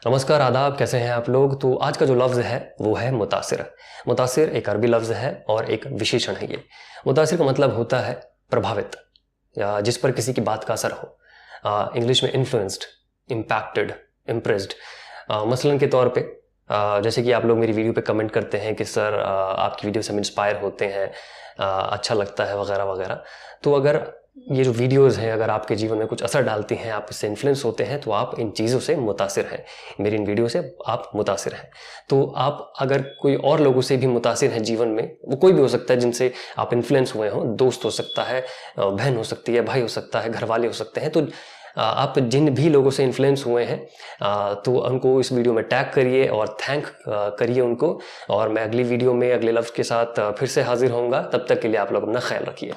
नमस्कार, आदाब। कैसे हैं आप लोग? तो आज का जो लफ्ज़ है वो है मुतासिर। मुतासिर एक अरबी लफ्ज़ है और एक विशेषण है ये। मुतासिर का मतलब होता है प्रभावित या जिस पर किसी की बात का असर हो। इंग्लिश में इन्फ्लुएंस्ड, इम्पैक्टेड, इम्प्रेस्ड। मसलन के तौर पे जैसे कि आप लोग मेरी वीडियो पे कमेंट करते हैं कि सर आपकी वीडियो से हम इंस्पायर होते हैं, अच्छा लगता है वगैरह वगैरह। तो अगर ये जो वीडियोज़ हैं अगर आपके जीवन में कुछ असर डालती हैं, आप इससे इन्फ्लुएंस होते हैं, तो आप इन चीज़ों से मुतासिर हैं। मेरी इन वीडियो से आप मुतासिर हैं। तो आप अगर कोई और लोगों से भी मुतासिर हैं जीवन में, वो कोई भी हो सकता है जिनसे आप इन्फ्लुएंस हुए हों, दोस्त हो सकता है, बहन हो सकती है, भाई हो सकता है, घरवाले हो सकते हैं। तो आप जिन भी लोगों से इन्फ्लुएंस हुए हैं तो उनको इस वीडियो में टैग करिए और थैंक करिए उनको। और मैं अगली वीडियो में अगले लफ्ज़ के साथ फिर से हाज़िर होऊंगा। तब तक के लिए आप लोग अपना ख्याल रखिए।